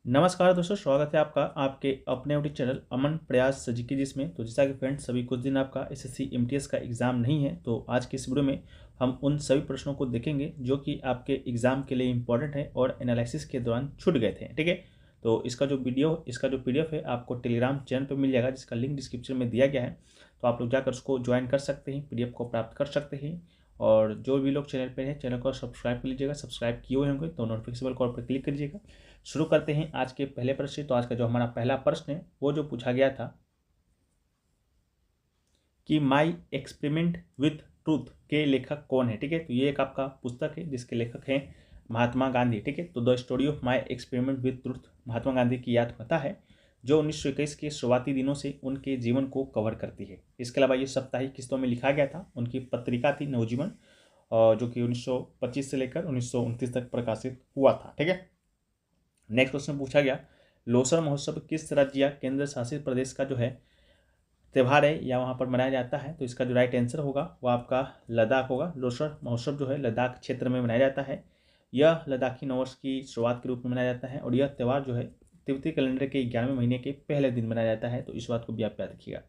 नमस्कार दोस्तों, स्वागत है आपका आपके अपने यूट्यूब चैनल अमन प्रयास जीके जिसमें। तो जैसा कि फ्रेंड्स सभी कुछ दिन आपका एसएससी एमटीएस का एग्ज़ाम नहीं है, तो आज के इस वीडियो में हम उन सभी प्रश्नों को देखेंगे जो कि आपके एग्ज़ाम के लिए इंपॉर्टेंट है और एनालिसिस के दौरान छूट गए थे। ठीक है, तो इसका जो पीडीएफ है आपको टेलीग्राम चैनल पर मिल जाएगा, जिसका लिंक डिस्क्रिप्शन में दिया गया है। तो आप लोग जाकर उसको ज्वाइन कर सकते हैं, पीडीएफ को प्राप्त कर सकते हैं। और जो भी लोग चैनल पर हैं, चैनल को सब्सक्राइब कर लीजिएगा। सब्सक्राइब किए हुए होंगे तो नोटिफिकेशन बेल कॉल पर क्लिक करिएगा। शुरू करते हैं आज के पहले प्रश्न से। तो आज का जो हमारा पहला प्रश्न है वो जो पूछा गया था कि माई एक्सपेरिमेंट विथ ट्रूथ के लेखक कौन है। ठीक है, तो ये एक आपका पुस्तक है जिसके लेखक हैं महात्मा गांधी। ठीक है, तो the story of my experiment with truth Mahatma Gandhi की आत्मकथा है जो 1921 के शुरुआती दिनों से उनके जीवन को कवर करती है। इसके अलावा ये साप्ताहिक किस्तों में लिखा गया था। उनकी पत्रिका थी नवजीवन, जो कि 1925 से लेकर 1929 तक प्रकाशित हुआ था। ठीक है, नेक्स्ट क्वेश्चन पूछा गया, लोसर महोत्सव किस राज्य या केंद्र शासित प्रदेश का जो है त्यौहार है या वहाँ पर मनाया जाता है। तो इसका जो राइट आंसर होगा वो आपका लद्दाख होगा। लोसर महोत्सव जो है लद्दाख क्षेत्र में मनाया जाता है। यह लद्दाखी नववर्ष की शुरुआत के रूप में मनाया जाता है और यह त्यौहार जो है तिब्बती कैलेंडर के 11वें महीने के पहले दिन मनाया जाता है। तो इस बात को भी आप याद रखिएगा।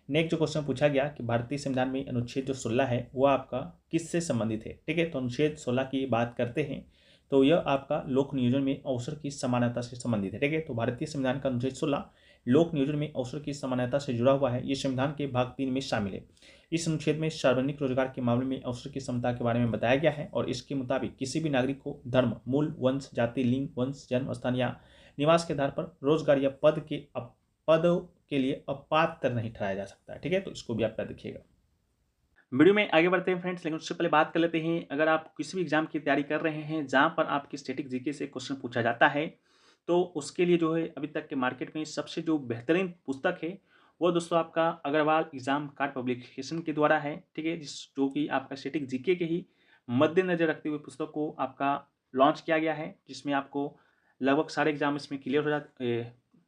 नेक्स्ट जो क्वेश्चन पूछा गया कि भारतीय संविधान में अनुच्छेद जो 16 है वह आपका किससे संबंधित है। ठीक है, तो अनुच्छेद 16 की बात करते हैं तो यह आपका लोक नियोजन में अवसर की समानता से संबंधित है। ठीक है, तो भारतीय संविधान का अनुच्छेद 16 लोक नियोजन में अवसर की समानता से जुड़ा हुआ है। ये संविधान के भाग 3 में शामिल है। इस अनुच्छेद में सार्वजनिक रोजगार के मामले में अवसर की समता के बारे में बताया गया है और इसके मुताबिक किसी भी नागरिक को धर्म, मूल, वंश, जाति, लिंग, वंश, जन्म स्थान या निवास के आधार पर रोजगार या पद के लिए अपात्र नहीं ठहराया जा सकता है। ठीक है, तो इसको भी आप याद रखिएगा। वीडियो में आगे बढ़ते हैं फ्रेंड्स, लेकिन उससे पहले बात कर लेते हैं, अगर आप किसी भी एग्जाम की तैयारी कर रहे हैं जहां पर आपकी स्टैटिक जीके से क्वेश्चन पूछा जाता है, तो उसके लिए जो है अभी तक के मार्केट में सबसे जो बेहतरीन पुस्तक है वो दोस्तों आपका अग्रवाल एग्जाम कार्ड पब्लिकेशन के द्वारा है। ठीक है, जो कि आपका स्टैटिक जीके के ही मद्देनजर रखते हुए पुस्तक को आपका लॉन्च किया गया है, जिसमें आपको लगभग सारे एग्जाम इसमें क्लियर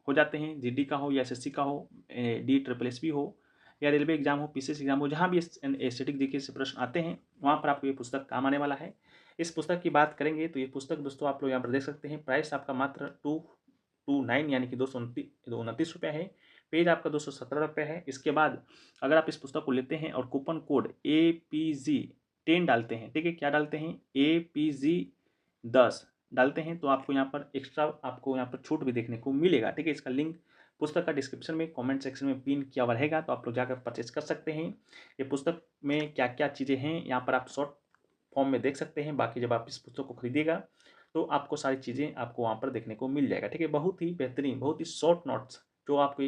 हो जाते हैं। जीडी का हो या एसएससी का हो, डी ट्रिपल एस भी हो या रेलवे एग्जाम हो, पीसीएस एग्जाम हो, जहाँ भी स्टैटिक जीके से प्रश्न आते हैं वहाँ पर आपको ये पुस्तक काम आने वाला है। इस पुस्तक की बात करेंगे तो ये पुस्तक दोस्तों आप लोग यहाँ पर देख सकते हैं। प्राइस आपका मात्र 229 यानी कि 229 रुपये है। पेज आपका 217 रुपये है। इसके बाद अगर आप इस पुस्तक को लेते हैं और कूपन कोड APG10 डालते हैं, ठीक है, क्या डालते हैं, APG10 डालते हैं, तो आपको यहाँ पर एक्स्ट्रा आपको यहाँ पर छूट भी देखने को मिलेगा। ठीक है, इसका लिंक पुस्तक का डिस्क्रिप्शन में कमेंट सेक्शन में पिन किया हुआ रहेगा, तो आप लोग जाकर परचेस कर सकते हैं। ये पुस्तक में क्या क्या चीज़ें हैं यहाँ पर आप शॉर्ट फॉर्म में देख सकते हैं। बाकी जब आप इस पुस्तक को खरीदिएगा तो आपको सारी चीज़ें आपको वहाँ पर देखने को मिल जाएगा। ठीक है, बहुत ही बेहतरीन, बहुत ही शॉर्ट नोट्स जो आपको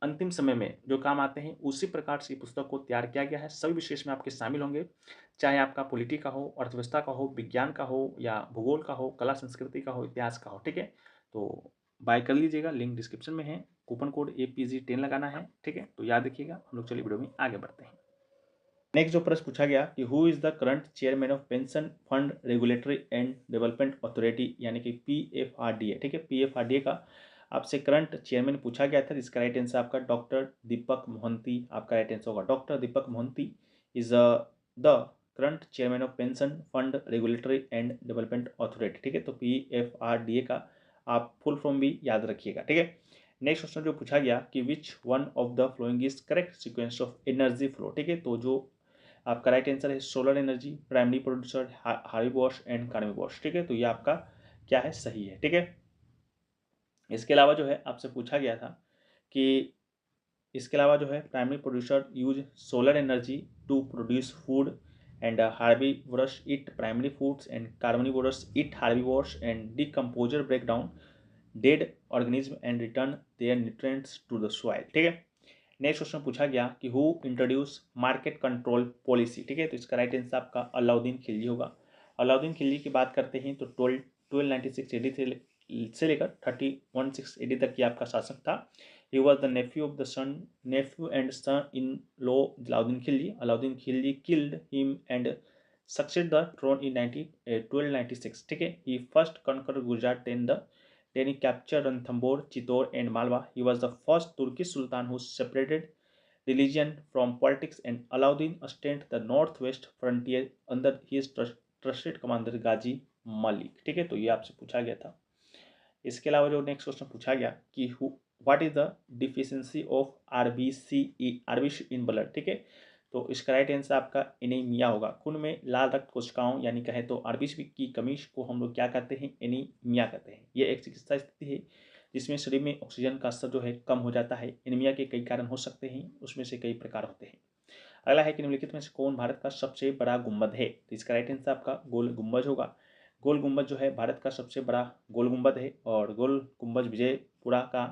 अंतिम समय में जो काम आते हैं उसी प्रकार से पुस्तक को तैयार किया गया है। सभी विशेष में आपके शामिल होंगे, चाहे आपका पॉलिटी का हो, अर्थव्यवस्था का हो, विज्ञान का हो या भूगोल का हो, कला संस्कृति का हो, इतिहास का हो। ठीक है, तो बाय कर लीजिएगा, लिंक डिस्क्रिप्शन में है। कूपन कोड APG10 लगाना है। ठीक है, तो याद रखिएगा। हम लोग चलिए वीडियो में आगे बढ़ते हैं। नेक्स्ट जो प्रश्न पूछा गया कि who is the current chairman of pension fund regulatory and development authority यानी कि PFRDA। ठीक है, PFRDA का आपसे करंट चेयरमैन पूछा गया था, जिसका राइट आंसर आपका डॉक्टर दीपक मोहंती आपका राइट आंसर होगा। Doctor Deepak Mohanty is the current chairman of pension fund regulatory and development authority. ठीक है, तो PFRDA का आप फुल फॉर्म भी याद रखिएगा। ठीक है, नेक्स्ट क्वेश्चन जो पूछा गया कि which one of the following is correct sequence of energy flow. ठीक है, तो जो आपका राइट आंसर है solar energy, primary producer, herbivores and carnivores. ठीक है, तो ये आपका क्या है, सही है। ठीक है, इसके अलावा जो है आपसे पूछा गया था कि इसके अलावा जो है primary producer use solar energy to produce food and herbivores eat primary foods and carnivores eat herbivores and decomposer break down dead organism and return their nutrients to the soil. ठीक है, next question पूछा गया कि who introduce market control policy. ठीक है, तो इसका right answer आपका अलाउद्दीन खिलजी होगा। अलाउद्दीन खिलजी की बात करते हैं तो 1296 AD से लेकर 1316 AD तक की आपका शासक था। He was the nephew and son in law Alauddin Khilji. Alauddin Khilji killed him and succeed the throne in 1296। ठीक है, he first conquer Gujarat then he captured Ranthambore, Chittor and Malwa. He was the first Turkish Sultan who separated religion from politics and Alauddin sustained the northwest frontier under his trusted commander Ghazi Malik। ठीक है, तो ये आपसे पूछा गया था। इसके अलावा जो नेक्स्ट क्वेश्चन पूछा गया कि what is the deficiency of RBC in blood, ठीक है। तो इसका राइट आंसर आपका एनीमिया होगा। खून में लाल रक्त कोशिकाओं यानी कहें तो आरबीसी की कमी को हम लोग क्या कहते हैं, एनीमिया कहते हैं। ये एक चिकित्सा स्थिति है जिसमें शरीर में ऑक्सीजन का स्तर जो है कम हो जाता है। एनीमिया के कई कारण हो सकते हैं, उसमें से कई प्रकार होते हैं। अगला है कि निम्नलिखित में से कौन भारत का सबसे बड़ा गुंबद है। तो इसका राइट आंसर आपका गोल गुंबज होगा। गोल गुंबज जो है भारत का सबसे बड़ा गोल गुंबद है और गोल गुंबज विजयपुरा का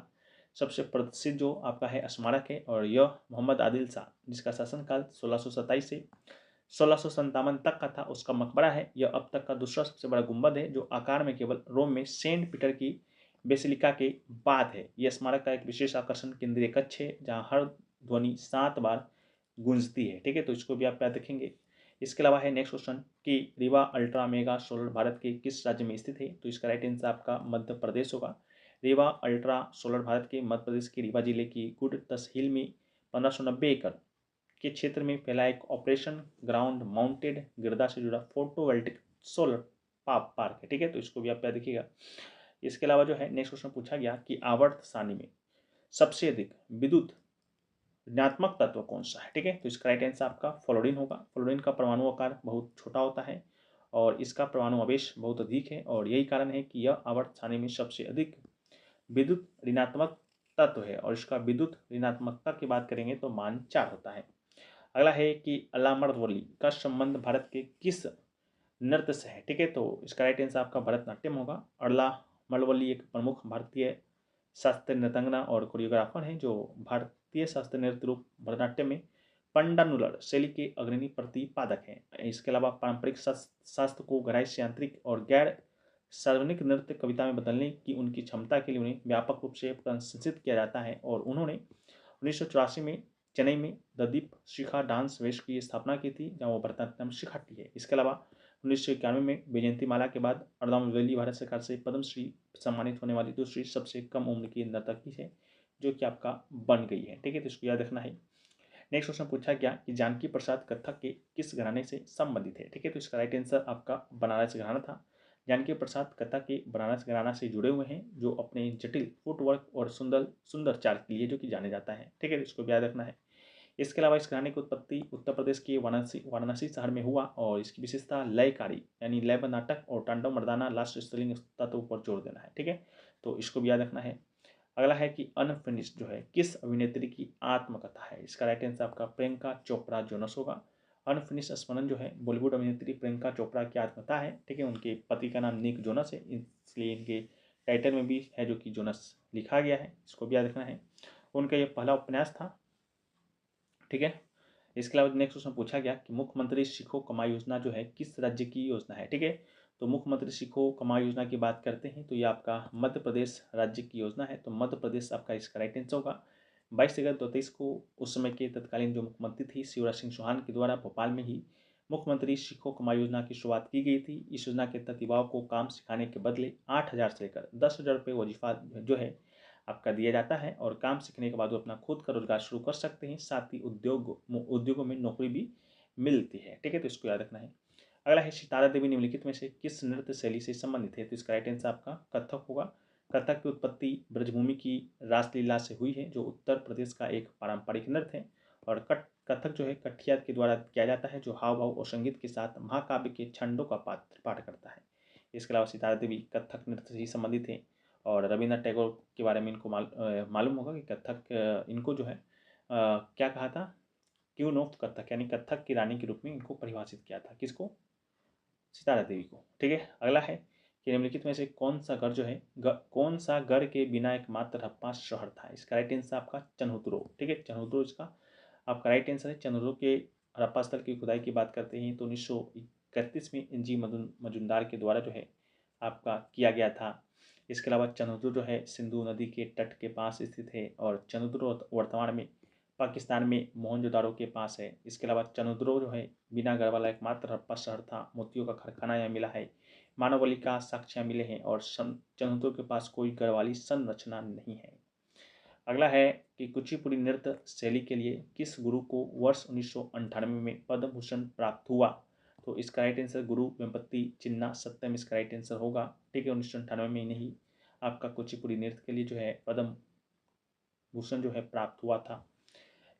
सबसे प्रसिद्ध जो आपका है स्मारक है। और यह मोहम्मद आदिल शाह जिसका शासनकाल 1627 से 1657 तक का था, उसका मकबरा है। यह अब तक का दूसरा सबसे बड़ा गुंबद है जो आकार में केवल रोम में सेंट पीटर की बेसिलिका के बाद है। यह स्मारक का एक विशेष आकर्षण केंद्रीय कक्ष है जहाँ हर ध्वनि 7 बार गूंजती है, ठीक है। तो इसको भी आप याद रखेंगे। इसके अलावा है नेक्स्ट क्वेश्चन कि Rewa ultra mega solar Bharat के किस राज्य में स्थित है। तो इसका राइट आंसर आपका मध्य प्रदेश होगा। रीवा अल्ट्रा सोलर भारत के मध्य प्रदेश के रीवा जिले की गुड तहसील में 1590 एकड़ के क्षेत्र में फैला एक ऑपरेशन ग्राउंड माउंटेड गिरदा से जुड़ा फोटोवोल्टिक सोलर पार्क है, ठीक है। तो इसको भी आप याद रखिएगा। इसके अलावा जो है नेक्स्ट क्वेश्चन पूछा गया कि आवर्त सारणी में सबसे अधिक विद्युत ऋणात्मक तत्व कौन सा है, ठीक है। तो इसका राइट आंसर आपका फ्लोरीन होगा। फ्लोरीन का परमाणु आकार बहुत छोटा होता है और इसका परमाणु आवेश बहुत अधिक है और यही कारण है कि यह आवर्त सारणी में सबसे अधिक विद्युत ऋणात्मक तत्व है और इसका विद्युत ऋणात्मकता की बात करेंगे तो मान 4 होता है। अगला है कि अलामर्दवल्ली का संबंध भारत के किस नृत्य से है, ठीक है। तो इसका राइट आंसर आपका भरतनाट्यम होगा। अला मलवल्ली एक प्रमुख भारतीय शास्त्रीय नृत्यांगना और कोरियोग्राफर हैं जो भारतीय शास्त्रीय नृत्य रूप भरतनाट्यम में पंडानुलर शैली के अग्रणी प्रतिपादक हैं। इसके अलावा पारंपरिक शास्त्र को गहराई से यांत्रिक और गैर सार्वजनिक नृत्य कविता में बदलने की उनकी क्षमता के लिए उन्हें व्यापक रूप से प्रशंसित किया जाता है और उन्होंने 1984 में चेन्नई में द दीप शिखा डांस वेश की स्थापना की थी जहाँ वो भरतनाट्यम सिखाती है। इसके अलावा 1991 में वैजयंती माला के बाद अर्दामवेली भारत सरकार से पद्मश्री सम्मानित होने वाली दूसरी सबसे कम उम्र की नर्तकी है जो कि आपका बन गई है, ठीक है। तो इसको याद रखना है। नेक्स्ट क्वेश्चन पूछा गया कि जानकी प्रसाद कथक के किस घराने से संबंधित है, ठीक है। तो इसका राइट आंसर आपका बनारस घराना था। जानकी प्रसाद कथक के बनारस घराना से जुड़े हुए हैं जो अपने जटिल फुटवर्क और सुंदर सुंदर चाल के लिए जो कि जाने जाता है, ठीक है। इसको याद रखना है। इसके अलावा इस घराने की उत्पत्ति उत्तर प्रदेश के वाराणसी शहर में हुआ और इसकी विशेषता लयकारी यानी लयबद्ध नाटक और तांडव मर्दाना लास्ट स्त्रीलिंग तत्व पर जोर देना है, ठीक है। तो इसको भी याद रखना है। अगला है कि अनफिनिश्ड जो है किस अभिनेत्री की आत्मकथा है। इसका राइट आंसर आपका प्रियंका चोपड़ा जोनस होगा। अनफिनिश्ड स्मरण जो है बॉलीवुड अभिनेत्री प्रियंका चोपड़ा की आत्मकथा है, ठीक है। उनके पति का नाम निक जोनस है इसलिए इनके टाइटल में भी है जो कि जोनस लिखा गया है, इसको भी याद रखना है। उनका ये पहला उपन्यास था, ठीक है। इसके अलावा नेक्स्ट क्वेश्चन पूछा गया कि मुख्यमंत्री सीखो कमाई योजना जो है किस राज्य की योजना है, ठीक है। तो मुख्यमंत्री सीखो कमाई योजना की बात करते हैं तो ये आपका मध्य प्रदेश राज्य की योजना है। तो मध्य प्रदेश आपका इसका राइट आंसर होगा। 22 अगस्त 2023 को उस समय के तत्कालीन जो मुख्यमंत्री थी शिवराज सिंह चौहान के द्वारा भोपाल में ही मुख्यमंत्री सीखो कमाई योजना की शुरुआत की गई थी। इस योजना के तहत युवाओं को काम सिखाने के बदले 8,000 से लेकर 10,000 रुपये वजीफा जो है आपका दिया जाता है और काम सीखने के बाद वो अपना खुद का रोजगार शुरू कर सकते हैं। साथ ही उद्योगों में नौकरी भी मिलती है, ठीक है। तो इसको याद रखना है। अगला है सितारा देवी निम्नलिखित में से किस नृत्य शैली से संबंधित है। तो इसका राइट आंसर आपका कथक होगा। कथक की उत्पत्ति ब्रजभूमि की रासलीला से हुई है जो उत्तर प्रदेश का एक पारंपरिक नृत्य है और कथक जो है कठिया के द्वारा किया जाता है जो हाव भाव और संगीत के साथ महाकाव्य के छंदों का पाठ करता है। इसके अलावा सितारा देवी कथक नृत्य से ही संबंधित है और रविन्द्रनाथ टैगोर के बारे में इनको मालूम होगा कि कथक इनको जो है क्या कहा था, क्वीन ऑफ कथक यानी कथक की रानी के रूप में इनको परिभाषित किया था, किसको, सितारा देवी को, ठीक है। अगला है कि निम्नलिखित में से कौन सा घर जो है कौन सा घर के बिना एकमात्र हड़प्पा शहर था। इसका राइट आंसर आपका चनहुतरो, ठीक है। चनहुतरो इसका आपका राइट आंसर है। चनहुतरो के हड़प्पा स्थल की खुदाई की बात करते हैं तो 1931 में एनजी मजुमदार के द्वारा जो है आपका किया गया था। इसके अलावा चनहुतरो जो है सिंधु नदी के तट के पास स्थित है और चनहुतरो वर्तमान में पाकिस्तान में मोहनजोदारो के पास है। इसके अलावा चनहुतरो जो है बिना घर वाला एकमात्र हड़प्पा शहर था। मोतियों का कारखाना यहाँ मिला है, मानवबली का साक्ष्य मिले हैं और चनहुतरो के पास कोई घर वाली संरचना नहीं है। अगला है कि कुचिपुड़ी नृत्य शैली के लिए किस गुरु को वर्ष 1998 में पद्म भूषण प्राप्त हुआ। तो इसका राइट आंसर गुरु वेम्पति चिन्ना सत्यम इसका राइट आंसर होगा, ठीक है। 1998 में इन्हें आपका कुचिपुड़ी नृत्य के लिए जो है पद्म भूषण जो है प्राप्त हुआ था।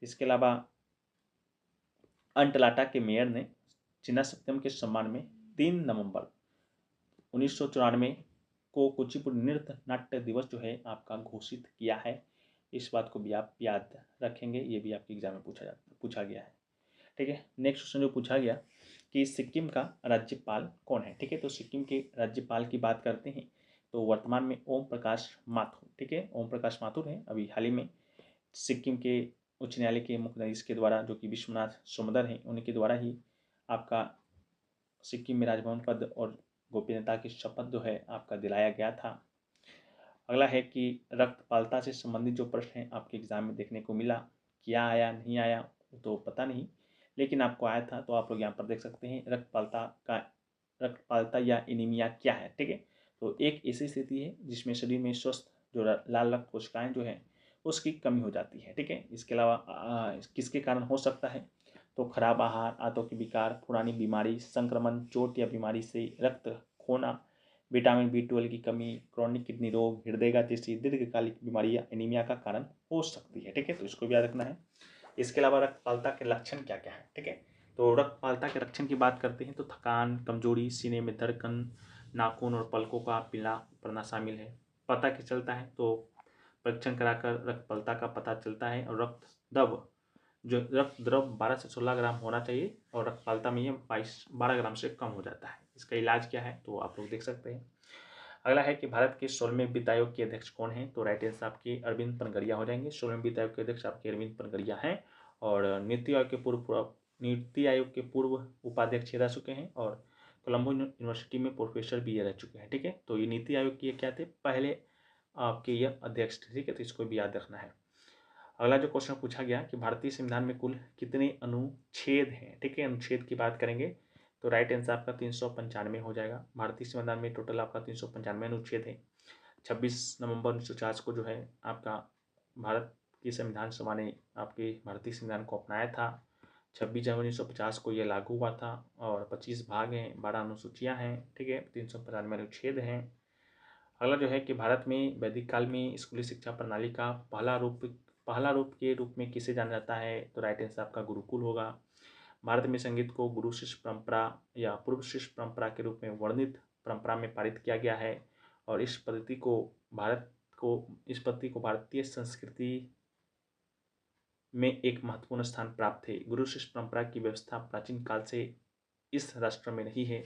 इसके अलावा अंटलाटा के मेयर ने चिन्नासत्यम के सम्मान में 3 नवंबर 1994 को कुचिपुड़ी नृत्य नाट्य दिवस जो है आपका घोषित किया है। इस बात को भी आप याद रखेंगे, ये भी आपके एग्जाम में पूछा गया है। ठीक है, नेक्स्ट क्वेश्चन जो पूछा गया कि सिक्किम का राज्यपाल कौन है। ठीक है, तो सिक्किम के राज्यपाल की बात करते हैं तो वर्तमान में ओम प्रकाश माथुर। ठीक है, ओम प्रकाश माथुर है। अभी हाल ही में सिक्किम के उच्च न्यायालय के मुख्य न्यायाधीश के द्वारा, जो कि विश्वनाथ सोमदर हैं, उनके द्वारा ही आपका सिक्किम में राजभवन पद और गोपनीयता की शपथ जो है आपका दिलाया गया था। अगला है कि रक्तपालता से संबंधित जो प्रश्न है आपके एग्जाम में देखने को मिला, क्या आया नहीं आया तो पता नहीं, लेकिन आपको आया था, तो आप लोग यहाँ पर देख सकते हैं रक्तपालता या एनीमिया क्या है। ठीक है, तो एक ऐसी स्थिति है जिसमें शरीर में स्वस्थ जो लाल रक्त कोशिकाएं जो है उसकी कमी हो जाती है। ठीक है, इसके अलावा किसके कारण हो सकता है, तो खराब आहार, आंतों के विकार, पुरानी बीमारी, संक्रमण, चोट या बीमारी से रक्त खोना, विटामिन B12 की कमी, क्रॉनिक किडनी रोग, हृदय का जैसी दीर्घकालिक बीमारियां एनीमिया का कारण हो सकती है। ठीक है, तो इसको भी याद रखना है। इसके अलावा रक्तपालता के लक्षण क्या क्या है। ठीक है, तो रक्तपालता के लक्षण की बात करते हैं तो थकान, कमजोरी, सीने में धड़कन, नाखून और पलकों का पीला पड़ना शामिल है। पता क्या चलता है, तो परीक्षण कराकर रक्तपालता का पता चलता है। और रक्त द्रव 12 से 16 ग्राम होना चाहिए और रक्तपालता में ये 12 ग्राम से कम हो जाता है। इसका इलाज क्या है, तो आप लोग देख सकते हैं। अगला है कि भारत के 16वें वित्त आयोग के अध्यक्ष कौन है, तो राइट आंसर आपके अरविंद पनगरिया हो जाएंगे। 16वें वित्त आयोग के अध्यक्ष आपके अरविंद पनगरिया हैं। और नीति आयोग के पूर्व उपाध्यक्ष रह चुके हैं और कोलंबो यूनिवर्सिटी में प्रोफेसर भी रह चुके हैं। ठीक है, तो ये नीति आयोग के क्या थे, पहले आपके ये अध्यक्ष थे। ठीक है, तो इसको भी याद रखना है। अगला जो क्वेश्चन पूछा गया कि भारतीय संविधान में कुल कितने अनुच्छेद हैं। ठीक है, अनुच्छेद की बात करेंगे तो राइट आंसर आपका 395 हो जाएगा। भारतीय संविधान में टोटल आपका 395 अनुच्छेद है। 26 नवंबर 1950 को जो है आपका भारत की संविधान सभा ने आपके भारतीय संविधान को अपनाया था। 26 जनवरी 1950 को यह लागू हुआ था और 25 भाग हैं, 12 अनुसूचियाँ हैं। ठीक है, 395 अनुच्छेद हैं। अगला जो है कि भारत में वैदिक काल में स्कूली शिक्षा प्रणाली का पहला रूप के रूप में किसे जाना जाता है, तो राइट आंसर आपका गुरुकुल होगा। भारत में संगीत को गुरु शिष्य परंपरा या पूर्व शिष्य परंपरा के रूप में वर्णित परंपरा में पारित किया गया है और इस पद्धति को भारतीय संस्कृति में एक महत्वपूर्ण स्थान प्राप्त है। गुरु शिष्य परंपरा की व्यवस्था प्राचीन काल से इस राष्ट्र में रही है।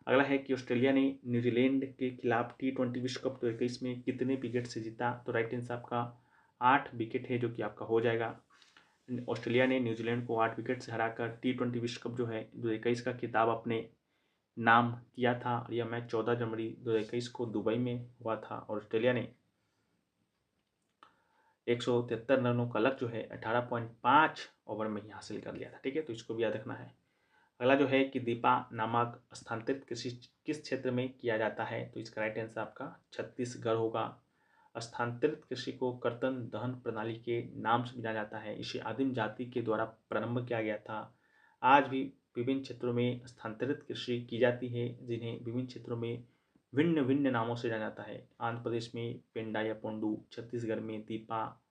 अगला है कि ऑस्ट्रेलिया ने न्यूजीलैंड के खिलाफ T20 विश्व कप 2021 में कितने विकेट से जीता, तो राइट आंसर आपका 8 विकेट है, जो कि आपका हो जाएगा। ऑस्ट्रेलिया ने न्यूजीलैंड को 8 विकेट से हराकर T20 विश्व कप जो है 2021 का खिताब अपने नाम किया था। यह मैच 14 जनवरी 2021 को दुबई में हुआ था और ऑस्ट्रेलिया ने 173 रनों का लक्ष्य जो है 18.5 ओवर में ही हासिल कर लिया था। ठीक है, तो इसको भी याद रखना है। अगला जो है कि दीपा नामक स्थानांतरित कृषि किस क्षेत्र में किया जाता है, तो इसका राइट आंसर आपका छत्तीसगढ़ होगा। स्थानांतरित कृषि को कर्तन दहन प्रणाली के नाम से जाना जाता है। इसे आदिम जाति के द्वारा प्रारंभ किया गया था। आज भी विभिन्न क्षेत्रों में स्थानांतरित कृषि की जाती है, जिन्हें विभिन्न क्षेत्रों में भिन्न भिन्न नामों से जाना जाता है। आंध्र प्रदेश में पेंडा या पोंडू, छत्तीसगढ़ में दीपा,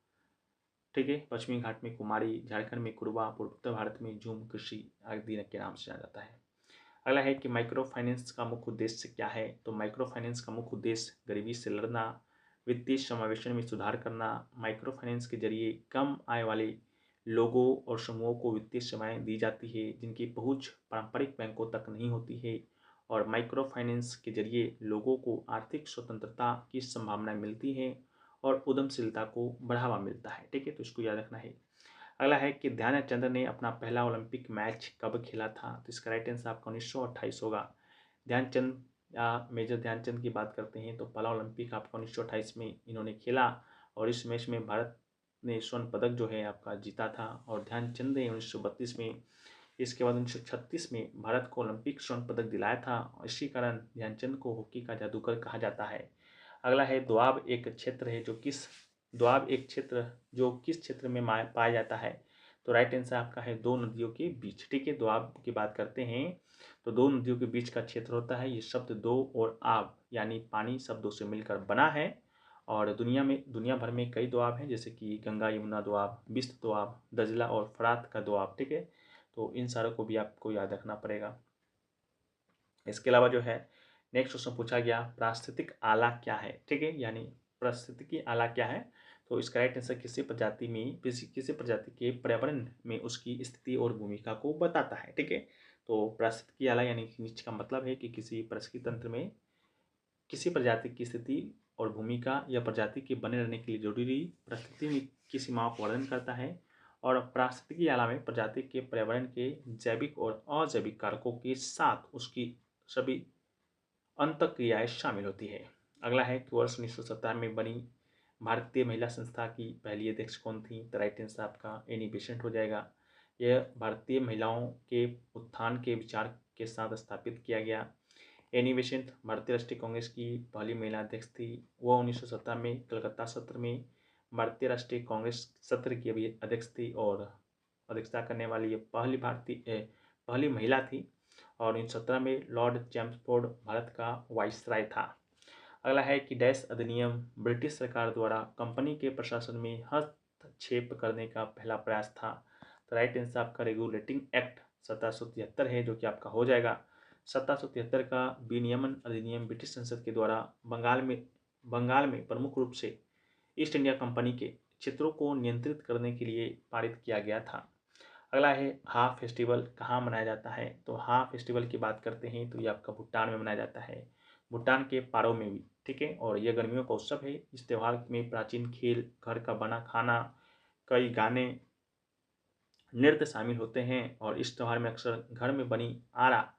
ठीक है, पश्चिमी घाट में कुमारी, झारखंड में कुरवा, उत्तर भारत में झूम कृषि आदि के नाम से जाना जाता है। अगला है कि माइक्रो फाइनेंस का मुख्य उद्देश्य क्या है, तो माइक्रो फाइनेंस का मुख्य उद्देश्य गरीबी से लड़ना, वित्तीय समावेशन में सुधार करना, माइक्रो फाइनेंस के जरिए कम आय वाले लोगों और समूहों को वित्तीय सेवाएं दी जाती है जिनकी पहुंच पारंपरिक बैंकों तक नहीं होती है, और माइक्रो फाइनेंस के जरिए लोगों को आर्थिक स्वतंत्रता की संभावना मिलती है और उद्यमशीलता को बढ़ावा मिलता है। ठीक है, तो इसको याद रखना है। अगला है कि ध्यानचंद ने अपना पहला ओलंपिक मैच कब खेला था, तो इसका राइट आंसर आपका 1928 होगा। ध्यानचंद या मेजर ध्यानचंद की बात करते हैं तो पहला ओलंपिक आपका 1928 में इन्होंने खेला और इस मैच में भारत ने स्वर्ण पदक जो है आपका जीता था। और ध्यानचंद ने 1932 में, इसके बाद 1936 में भारत को ओलंपिक स्वर्ण पदक दिलाया था। इसी कारण ध्यानचंद को हॉकी का जादूगर कहा जाता है। अगला है दोआब एक क्षेत्र जो किस क्षेत्र में पाया जाता है, तो राइट आंसर आपका है दो नदियों के बीच। ठीक है, दोआब की बात करते हैं तो दो नदियों के बीच का क्षेत्र होता है। ये शब्द दो और आब यानी पानी शब्दों से मिलकर बना है। और दुनिया भर में कई दोआब हैं, जैसे कि गंगा यमुना दोआब, बिस्त दोआब, दजला और फरात का दोआब। ठीक है, तो इन सारों को भी आपको याद रखना पड़ेगा। इसके अलावा जो है नेक्स्ट क्वेश्चन पूछा गया, पारिस्थितिक आला क्या है। ठीक है, यानी पारिस्थितिकी आला क्या है। तो इसका राइट आंसर किसी प्रजाति के पर्यावरण में उसकी स्थिति और भूमिका को बताता है। ठीक है, तो पारिस्थितिकी आला यानी नीचे का मतलब है कि किसी पारिस्थितिक तंत्र में किसी प्रजाति की स्थिति और भूमिका या प्रजाति के बने रहने के लिए जरूरी परिस्थिति में की सीमाओं का वर्णन करता है। और पारिस्थितिकी आला में प्रजाति के पर्यावरण के जैविक और अजैविक कारकों के साथ उसकी सभी अंतःक्रियाएं शामिल होती है। अगला है कि वर्ष 1970 में बनी भारतीय महिला संस्था की पहली अध्यक्ष कौन थी। तो राइट आंसर आपका एनी बेसेंट हो जाएगा। यह भारतीय महिलाओं के उत्थान के विचार के साथ स्थापित किया गया। एनी बेसेंट भारतीय राष्ट्रीय कांग्रेस की पहली महिला अध्यक्ष थी। वह 1970 में कलकत्ता सत्र में भारतीय राष्ट्रीय कांग्रेस सत्र की अभी अध्यक्ष थी और अध्यक्षता करने वाली ये पहली महिला थी। और 1917 में लॉर्ड चैम्सफोर्ड भारत का वाइसराय था। अगला है कि डैश अधिनियम ब्रिटिश सरकार द्वारा कंपनी के प्रशासन में हस्तक्षेप करने का पहला प्रयास था। तो राइट आंसर आपका रेगुलेटिंग एक्ट 1773 है, जो कि आपका हो जाएगा। 1773 का विनियमन अधिनियम ब्रिटिश संसद के द्वारा बंगाल में प्रमुख रूप से ईस्ट इंडिया कंपनी के क्षेत्रों को नियंत्रित करने के लिए पारित किया गया था। अगला है हा फेस्टिवल कहाँ मनाया जाता है। तो हा फेस्टिवल की बात करते हैं तो ये आपका भूटान में मनाया जाता है, भूटान के पारो में भी। ठीक है, और यह गर्मियों का उत्सव है। इस त्यौहार में प्राचीन खेल, घर का बना खाना, कई गाने, नृत्य शामिल होते हैं। और इस त्यौहार में अक्सर घर में बनी आरा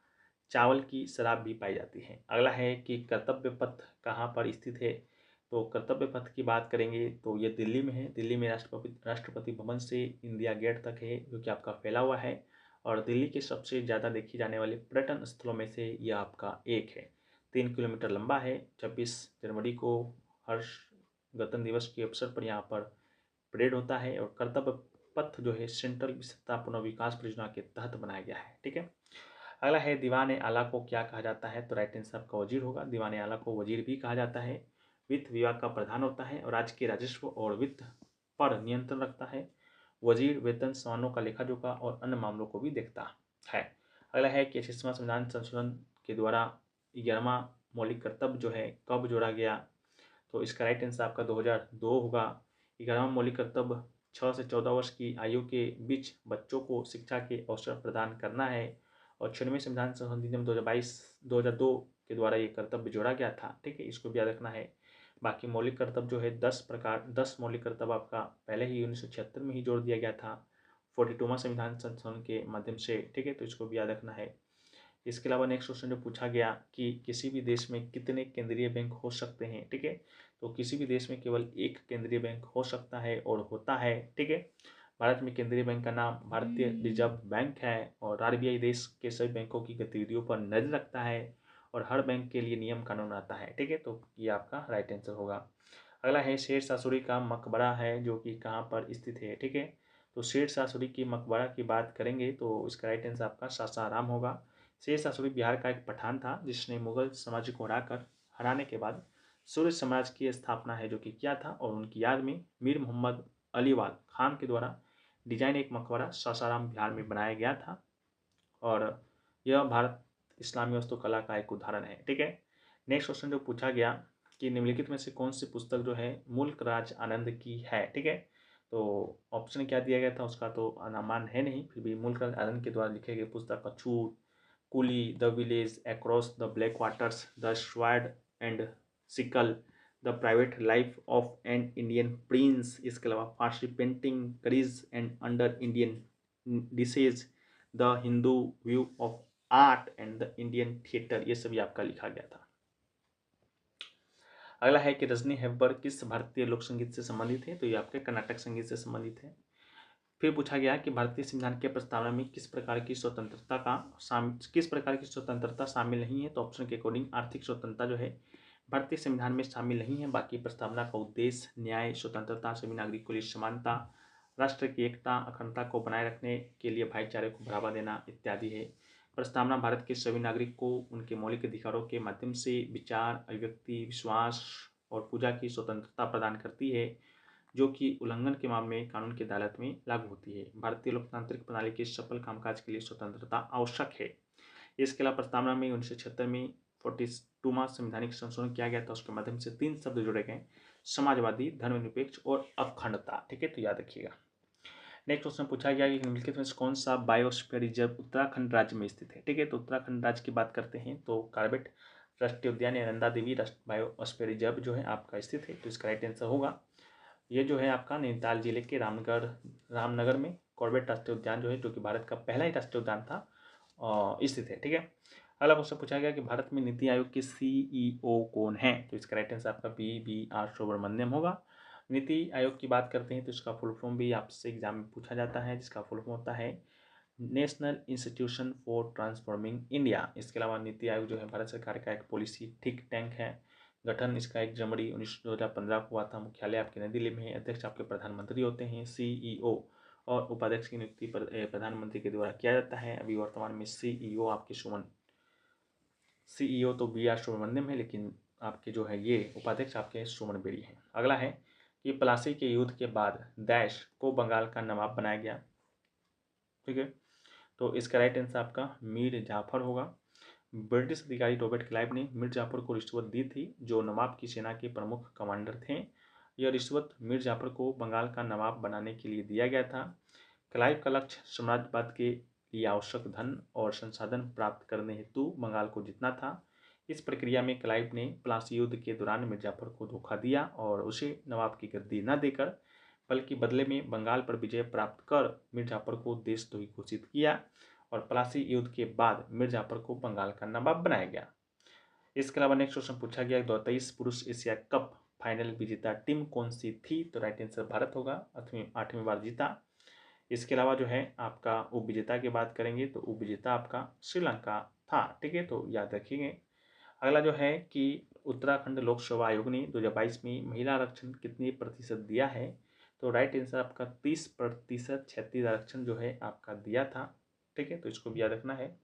चावल की शराब भी पाई जाती है। अगला है कि कर्तव्य पथ कहाँ पर स्थित है। तो कर्तव्य पथ की बात करेंगे तो ये दिल्ली में है। दिल्ली में राष्ट्रपति भवन से इंडिया गेट तक है, जो कि आपका फैला हुआ है। और दिल्ली के सबसे ज़्यादा देखी जाने वाले पर्यटन स्थलों में से यह आपका एक है। 3 किलोमीटर लंबा है। 26 जनवरी को हर्ष गणतंत्र दिवस के अवसर पर यहाँ पर परेड होता है। और कर्तव्य पथ जो है सेंट्रल विशेषता पुनर्विकास परियोजना के तहत बनाया गया है। ठीक है, अगला है दीवान आला को क्या कहा जाता है। तो राइट आंसर आपका वजीर होगा। दीवान आला को वजीर भी कहा जाता है। वित्त विभाग का प्रधान होता है और राज्य के राजस्व और वित्त पर नियंत्रण रखता है। वजीर वेतन, सामानों का लेखा जोखा और अन्य मामलों को भी देखता है। अगला है कि 26वां संविधान संशोधन के द्वारा 11वां मौलिक कर्तव्य जो है कब जोड़ा गया। तो इसका राइट आंसर आपका 2002 होगा। 11वां मौलिक कर्तव्य 6 से 14 वर्ष की आयु के बीच बच्चों को शिक्षा के अवसर प्रदान करना है। और 6वें संविधान संशोधन अधिनियम 2002 के द्वारा ये कर्तव्य जोड़ा गया था। ठीक है, इसको भी याद रखना है। बाकी मौलिक कर्तव्य जो है 10 मौलिक कर्तव्य आपका पहले ही 1976 में ही जोड़ दिया गया था 42वां संविधान संशोधन के माध्यम से। ठीक है, तो इसको भी याद रखना है। इसके अलावा नेक्स्ट क्वेश्चन जो पूछा गया कि किसी भी देश में कितने केंद्रीय बैंक हो सकते हैं। ठीक है, तो किसी भी देश में केवल एक केंद्रीय बैंक हो सकता है और होता है। ठीक है, भारत में केंद्रीय बैंक का नाम भारतीय रिजर्व बैंक है। और आरबीआई देश के सभी बैंकों की गतिविधियों पर नजर रखता है और हर बैंक के लिए नियम कानून आता है। ठीक है, तो ये आपका राइट आंसर होगा। अगला है शेर शाह सूरी का मकबरा है, जो कि कहाँ पर स्थित है। ठीक है, तो शेर शाह सूरी की मकबरा की बात करेंगे तो इसका राइट आंसर आपका सासाराम होगा। शेर शाह सूरी बिहार का एक पठान था जिसने मुगल साम्राज्य को हराने के बाद सूर्य साम्राज्य की स्थापना है जो कि किया था। और उनकी याद में मीर मोहम्मद अलीवाल खान के द्वारा डिजाइन एक मकबरा सासाराम बिहार में बनाया गया था। और यह भारत इस्लामी वास्तुकला का एक उदाहरण है। ठीक है, नेक्स्ट क्वेश्चन जो पूछा गया कि निम्नलिखित में से कौन सी पुस्तक जो है मुल्क राज आनंद की है। ठीक है, तो ऑप्शन क्या दिया गया था उसका तो अनुमान है नहीं, फिर भी मुल्क राज आनंद के द्वारा लिखे गए पुस्तक Achhut, coolie, the village, across the black waters, the sword and sickle, the private life of an Indian prince, इसके अलावा Farsi painting, curries and other Indian dishes, the Hindu view of art and the Indian theatre, ये सभी आपका लिखा गया था। अगला है कि रजनी हेब्बर किस भारतीय लोक संगीत से संबंधित है। तो ये आपके कर्नाटक संगीत से संबंधित है। फिर पूछा गया कि भारतीय संविधान के प्रस्तावना में किस प्रकार की स्वतंत्रता शामिल नहीं है। तो ऑप्शन के अकॉर्डिंग आर्थिक स्वतंत्रता जो है भारतीय संविधान में शामिल नहीं है। बाकी प्रस्तावना का उद्देश्य न्याय, स्वतंत्रता, सभी नागरिकों के लिए समानता राष्ट्र की एकता अखंडता को बनाए रखने के लिए भाईचारे को बढ़ावा देना इत्यादि है। प्रस्तावना भारत के सभी नागरिक को उनके मौलिक अधिकारों के माध्यम से विचार, अभिव्यक्ति, विश्वास और पूजा की स्वतंत्रता प्रदान करती है, जो कि उल्लंघन के मामले में कानून की अदालत में लागू होती है। भारतीय लोकतांत्रिक प्रणाली के सफल कामकाज के लिए स्वतंत्रता आवश्यक है। इसके अलावा प्रस्तावना में 1976 में 42वां संवैधानिक संशोधन किया गया था। उसके माध्यम से 3 शब्द जोड़े गए: समाजवादी, धर्मनिरपेक्ष और अखंडता। ठीक है, तो याद रखिएगा। नेक्स्ट क्वेश्चन पूछा गया कि निम्नलिखित में से कौन सा बायोस्फीयर रिजर्व उत्तराखंड राज्य में स्थित है। ठीक है, तो उत्तराखंड राज्य की बात करते हैं तो कार्बेट राष्ट्रीय उद्यान या नंदा देवी बायोस्फीयर रिजर्व जो है आपका स्थित है। तो इसका राइट आंसर होगा, ये जो है आपका नैनीताल जिले के रामनगर में कॉर्बेट राष्ट्रीय उद्यान जो है, जो कि भारत का पहला ही राष्ट्रीय उद्यान था, स्थित है। ठीक है, अगला क्वेश्चन पूछा गया कि भारत में नीति आयोग के CEO कौन है। तो इसका राइट आंसर आपका BVR सुब्रमण्यम होगा। नीति आयोग की बात करते हैं तो इसका फुल फॉर्म भी आपसे एग्जाम में पूछा जाता है, जिसका फुल फॉर्म होता है national institution for transforming India. इसके अलावा नीति आयोग जो है भारत सरकार का एक पॉलिसी थिंक टैंक है। गठन इसका 1 जनवरी 2015 को हुआ था। मुख्यालय आपके नई दिल्ली में है। अध्यक्ष आपके प्रधानमंत्री होते हैं। CEO और उपाध्यक्ष की नियुक्ति प्रधानमंत्री के द्वारा किया जाता है। अभी वर्तमान में CEO आपके CEO तो BR सुब्रमण्यम है, लेकिन आपके जो है ये उपाध्यक्ष आपके सुमन बेरी हैं। अगला है कि प्लासी के युद्ध के बाद दैश को बंगाल का नवाब बनाया गया। ठीक है, तो इसका राइट आंसर आपका मीर जाफर होगा। ब्रिटिश अधिकारी रॉबर्ट क्लाइव ने मीर जाफर को रिश्वत दी थी, जो नवाब की सेना के प्रमुख कमांडर थे। यह रिश्वत मीर जाफर को बंगाल का नवाब बनाने के लिए दिया गया था। क्लाइव का लक्ष्य साम्राज्यवाद के लिए आवश्यक धन और संसाधन प्राप्त करने हेतु बंगाल को जीतना था। इस प्रक्रिया में क्लाइव ने प्लासी युद्ध के दौरान मिर्जाफर को धोखा दिया और उसे नवाब की गद्दी न देकर, बल्कि बदले में बंगाल पर विजय प्राप्त कर मिर्जाफर को देशद्रोही घोषित किया और प्लासी युद्ध के बाद मिर्जाफर को बंगाल का नवाब बनाया गया। इसके अलावा नेक्स्ट क्वेश्चन पूछा गया 2023 पुरुष एशिया कप फाइनल विजेता टीम कौन सी थी। तो राइट आंसर भारत होगा, 8वीं बार जीता। इसके अलावा जो है आपका उप विजेता की बात करेंगे तो उप विजेता आपका श्रीलंका था। ठीक है, तो याद रखिएगा। अगला जो है कि उत्तराखंड लोक सेवा आयोग ने 2022 में महिला आरक्षण कितनी प्रतिशत दिया है। तो राइट आंसर आपका 30% क्षैतिज आरक्षण जो है आपका दिया था। ठीक है, तो इसको भी याद रखना है।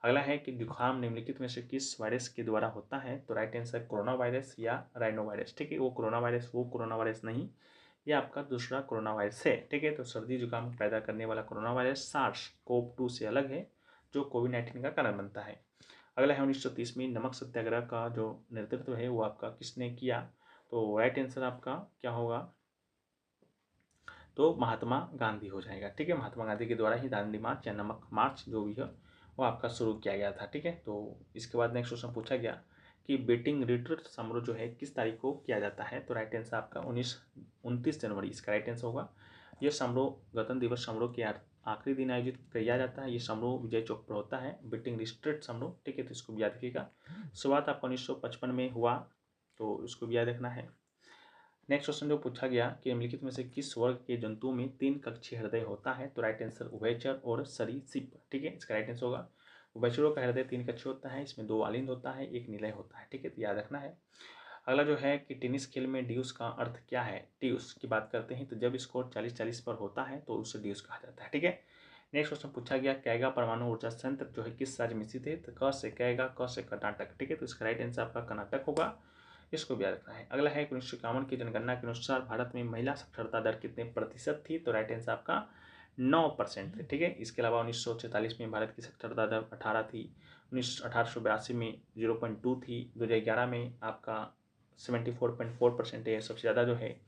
अगला है कि जुकाम निम्नलिखित में से किस वायरस के द्वारा होता है। तो राइट आंसर कोरोना वायरस या राइनो वायरस। ठीक है, वो कोरोना वायरस नहीं, ये आपका दूसरा कोरोना वायरस है। ठीक है, तो सर्दी जुकाम पैदा करने वाला कोरोना वायरस SARS-CoV-2 से अलग है, जो कोविड-19 का कारण बनता है। अगला है 1930 में नमक सत्याग्रह का जो नेतृत्व है वो आपका किसने किया। तो राइट आंसर आपका क्या होगा, तो महात्मा गांधी हो जाएगा। ठीक है, महात्मा गांधी के द्वारा ही दांडी मार्च या नमक मार्च जो भी है वो आपका शुरू किया गया था। ठीक है, तो इसके बाद नेक्स्ट क्वेश्चन पूछा गया कि बेटिंग रिट्रीट समारोह जो है किस तारीख को किया जाता है। तो राइट आंसर आपका 29 जनवरी इसका राइट आंसर होगा। यह समारोह गणतंत्र दिवस समारोह के आखिरी दिन आयोजित किया जाता है। ये समारोह विजय चौक पर होता है, बेटिंग रिट्रीट समारोह। ठीक है, तो इसको भी याद रखिएगा। शुरुआत आपका 1955 में हुआ, तो इसको भी याद रखना है। नेक्स्ट क्वेश्चन जो पूछा गया कि निम्नलिखित में से किस वर्ग के जंतुओं में 3 कक्षीय हृदय होता है। तो राइट आंसर उभयचर और सरीसृप। ठीक है, इसका राइट आंसर होगा उभयचरों का हृदय 3 कक्षीय होता है। इसमें 2 आलिंद होता है, 1 निलय होता है। ठीक है, तो याद रखना है। अगला जो है कि टेनिस खेल में ड्यूस का अर्थ क्या है। ड्यूस की बात करते हैं तो जब स्कोर 40-40 पर होता है तो उसे ड्यूस कहा जाता है। ठीक है, नेक्स्ट क्वेश्चन पूछा गया कैगा परमाणु ऊर्जा संयंत्र जो है किस राज्य में स्थित है। तो क से कैगा, क से कर्नाटक। ठीक है, तो इसका राइट आंसर आपका कर्नाटक होगा, इसको भी याद रखना है। अगला है 1951 की जनगणना के अनुसार भारत में महिला साक्षरता दर कितने प्रतिशत थी। तो राइट आंसर आपका 9% थी। ठीक है, इसके अलावा 1946 में भारत की साक्षरता दर 18 थी। 1882 में 0.2 थी। 2011 में आपका 74.4% है। सबसे ज़्यादा जो है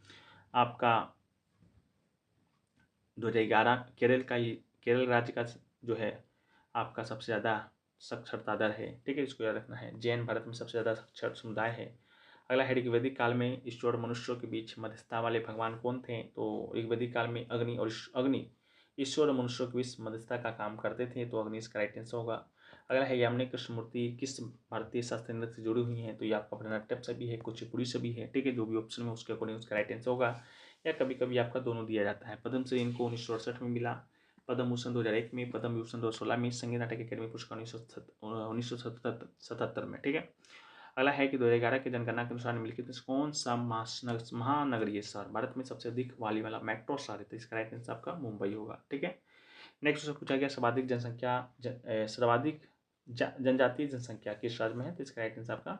आपका 2011 केरल राज्य का जो है आपका सबसे ज़्यादा साक्षरता दर है। ठीक है, इसको याद रखना है। जैन भारत में सबसे ज़्यादा साक्षर समुदाय है। अगला है ऋग्वेदिक वैदिक काल में ईश्वर और मनुष्यों के बीच मध्यस्थता वाले भगवान कौन थे। तो ऋग्वेदिक वैदिक काल में अग्नि ईश्वर और मनुष्यों के बीच मध्यस्थता का काम करते थे, तो अग्नि इसका राइट आंसर होगा। अगला है यामिनी कृष्ण मूर्ति किस भारतीय शास्त्रीय नृत्य से जुड़ी हुई है। तो ये आपका भरतनाट्यम से भी है, कुचिपुड़ी से भी है। ठीक है, जो भी ऑप्शन में उसके अकॉर्डिंग उसका राइट आंसर होगा, या कभी कभी आपका दोनों दिया जाता है। पद्मश्री इनको 1968 में मिला, पद्म भूषण 2001 में, पद्म विभूषण 2016 में, संगीत नाटक अकेडमी पुरस्कार 1977 में। ठीक है, अगला है कि 2011 की जनगणना के अनुसार निम्नलिखित में से कौन सा महानगरीय शहर भारत में सबसे अधिक वाली वाला मेट्रो शहर है? तो इसका राइट आंसर आपका मुंबई होगा। ठीक है। नेक्स्ट क्वेश्चन पूछा गया सर्वाधिक जनजातीय जनसंख्या किस राज्य में है? तो इसका राइट आंसर आपका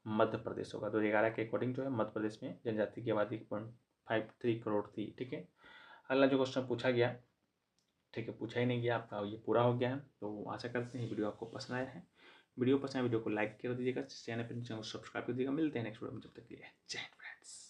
मध्य प्रदेश होगा। 2011 के अकॉर्डिंग जो है मध्य प्रदेश में जनजाति की आबादी 0.53 करोड़ थी। ठीक है। अगला जो क्वेश्चन पूछा गया, ठीक है, पूछा ही नहीं गया, आपका ये पूरा हो गया है। तो आशा करते हैं वीडियो आपको पसंद आया है। वीडियो पसंद आया वीडियो को लाइक कर दीजिएगा, चैनल पर सब्सक्राइब कर दीजिएगा। मिलते हैं नेक्स्ट वीडियो में, जब तक के लिए जय हिंद फ्रेंड्स।